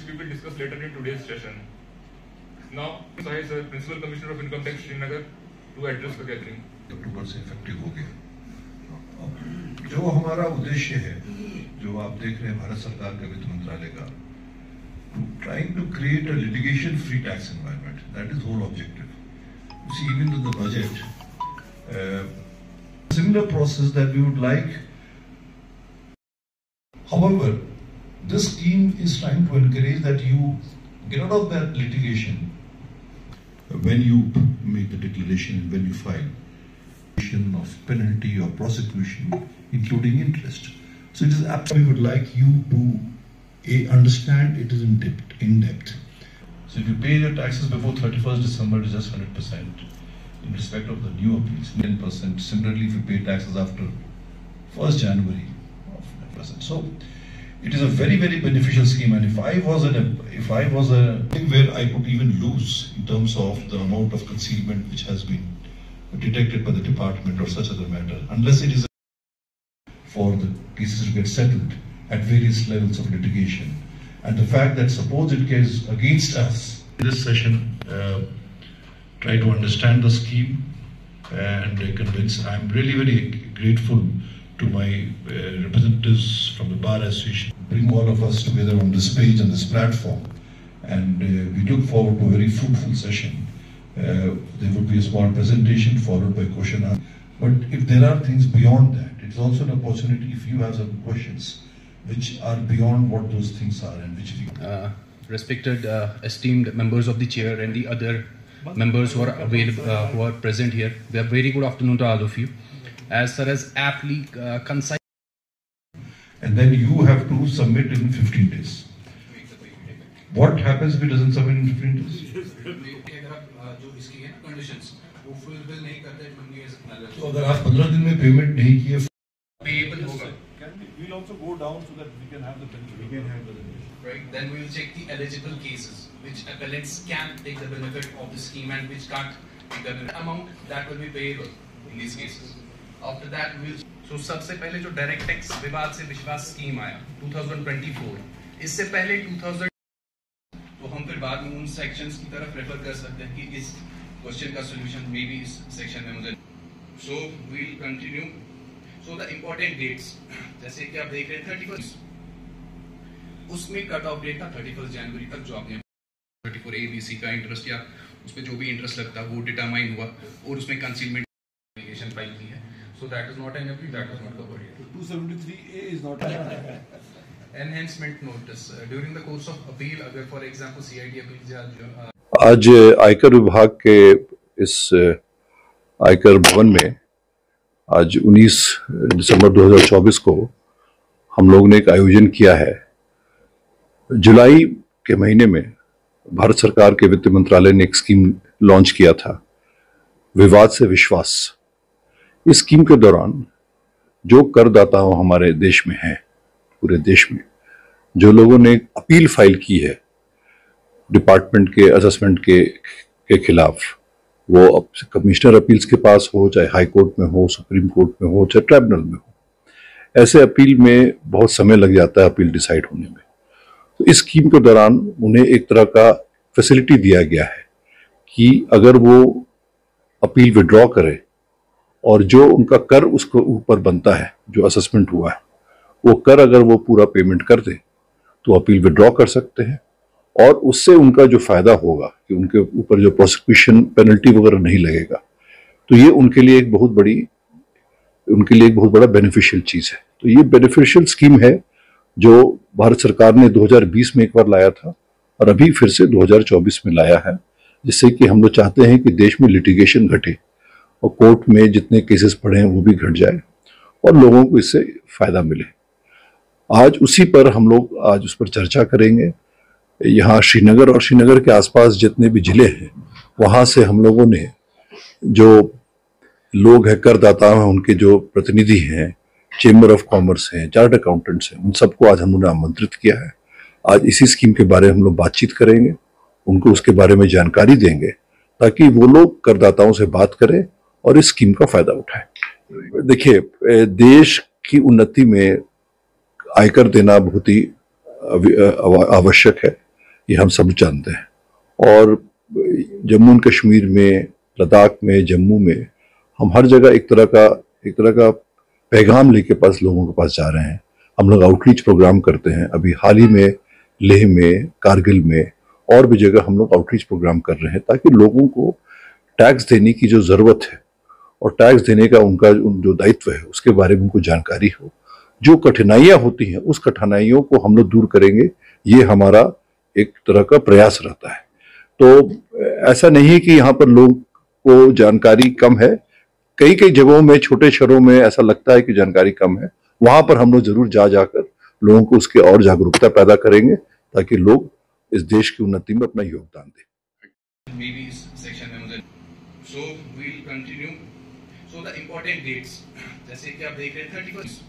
we will discuss later in today's session. Now, I as Principal Commissioner of Income Tax Srinagar to address the gathering. अक्टूबर से effective हो गया। जो हमारा उद्देश्य है, जो आप देख रहे हैं भारत सरकार के वित्त मंत्रालय का, trying to create a litigation-free tax environment. That is whole objective. You see, even in the budget, similar process that we would like. However, this scheme is trying to encourage that you get out of that litigation when you make the declaration, when you file of penalty or prosecution, including interest. So it is absolutely, we would like you to understand it is in depth. So if you pay your taxes before 31st December, it is just 100% in respect of the new appeals, 10%. Similarly, if you pay taxes after 1st January of the present. So it is a very, very beneficial scheme. And if I was a thing where I could even lose in terms of the amount of concealment which has been detected by the department or such other matter, unless it is for the cases to get settled at various levels of litigation. And the fact that suppose it gets against us, in this session, try to understand the scheme and convince. I'm really very grateful to my representatives from the Bar Association, bring all of us together on this page and this platform. And we look forward to a very fruitful session. There would be a small presentation followed by question answer. But if there are things beyond that, it's also an opportunity if you have some questions which are beyond what those things are and which we... Respected esteemed members of the chair and the other members who are available, who are present here, a very good afternoon to all of you. As far as aptly concise... And then you have to submit in 15 days. What happens if it doesn't submit in 15 days? So अगर आप 15 दिन में payment नहीं किए, payable होगा. We'll also go down so that we can have the benefit. Right. Then we will check the eligible cases, which appellants can take the benefit of the scheme and which can't take the benefit amount that will be payable in these cases. After that, we will. So सबसे पहले जो direct tax विवाद से विश्वास scheme आया 2024, इससे पहले 2000 तो हम फिर बाद में उन सेक्शंस की तरफ रेफर कर सकते हैं कि इस क्वेश्चन का सॉल्यूशन मे बी इस सेक्शन में मुझे. So we'll continue. So the important dates, जैसे कि आप देख रहे हैं 31, उसमें कट ऑफ डेट था 31 जनवरी तक जो आपने 34 ABC का इंटरेस्ट या उसमें जो भी इंटरेस्ट लगता वो डिटरमाइन हुआ और उसमें कंसीलमेंट एप्लीकेशन फाइल की है. So that is not an appeal, that was not covered here. 273A is not Enhancement notice during the course of appeal, अगर for example CID appeals या आज आयकर विभाग के इस आयकर भवन में आज 19 दिसंबर 2024 को हम लोग ने एक आयोजन किया है. जुलाई के महीने में भारत सरकार के वित्त मंत्रालय ने एक स्कीम लॉन्च किया था, विवाद से विश्वास. इस स्कीम के दौरान जो करदाता हमारे देश में हैं, पूरे देश में जो लोगों ने अपील फाइल की है डिपार्टमेंट के असेसमेंट के खिलाफ, वो कमिश्नर अपील्स के पास हो, चाहे हाई कोर्ट में हो, सुप्रीम कोर्ट में हो, चाहे ट्राइब्यूनल में हो, ऐसे अपील में बहुत समय लग जाता है अपील डिसाइड होने में. तो इस स्कीम के दौरान उन्हें एक तरह का फैसिलिटी दिया गया है कि अगर वो अपील विड्रॉ करे और जो उनका कर उसको ऊपर बनता है, जो असेसमेंट हुआ है, वो कर अगर वो पूरा पेमेंट कर दे तो अपील विड्रॉ कर सकते हैं. और उससे उनका जो फायदा होगा कि उनके ऊपर जो प्रोसिक्यूशन पेनल्टी वगैरह नहीं लगेगा, तो ये उनके लिए एक बहुत बड़ा बेनिफिशियल चीज़ है. तो ये बेनिफिशियल स्कीम है जो भारत सरकार ने 2020 में एक बार लाया था और अभी फिर से 2024 में लाया है, जिससे कि हम लोग चाहते हैं कि देश में लिटिगेशन घटे और कोर्ट में जितने केसेस पड़े हैं वो भी घट जाए और लोगों को इससे फायदा मिले. आज उसी पर हम लोग आज उस पर चर्चा करेंगे. यहाँ श्रीनगर और श्रीनगर के आसपास जितने भी जिले हैं, वहाँ से हम लोगों ने जो लोग हैं, करदाता हैं, उनके जो प्रतिनिधि हैं, चेंबर ऑफ कॉमर्स हैं, चार्ट अकाउंटेंट्स हैं, उन सबको आज हम लोगों ने आमंत्रित किया है. आज इसी स्कीम के बारे में हम लोग बातचीत करेंगे, उनको उसके बारे में जानकारी देंगे ताकि वो लोग करदाताओं से बात करें और इस स्कीम का फायदा उठाएं. देखिए, देश की उन्नति में आयकर देना बहुत ही आवश्यक है. ये हम सब जानते हैं। और जम्मू एंड कश्मीर में, लद्दाख में, जम्मू में हम हर जगह एक तरह का पैगाम लेके पास लोगों के पास जा रहे हैं। हम लोग आउटरीच प्रोग्राम करते हैं। अभी हाल ही में लेह में, कारगिल में और भी जगह हम लोग आउटरीच प्रोग्राम कर रहे हैं ताकि लोगों को टैक्स देने की जो ज़रूरत है और टैक्स देने का उनका जो दायित्व है उसके बारे में उनको जानकारी हो। जो कठिनाइयाँ होती हैं उस कठिनाइयों को हम लोग दूर करेंगे, ये हमारा एक तरह का प्रयास रहता है। तो ऐसा नहीं है कि यहाँ पर लोग को जानकारी कम है। कई जगहों में, छोटे शहरों में ऐसा लगता है कि जानकारी कम है। वहां पर हम लोग जरूर जाकर लोगों को उसके और जागरूकता पैदा करेंगे ताकि लोग इस देश की उन्नति में अपना योगदान दें। maybe section में मुझे so we'll continue so the important dates जैसे कि आप देख रहे हैं 31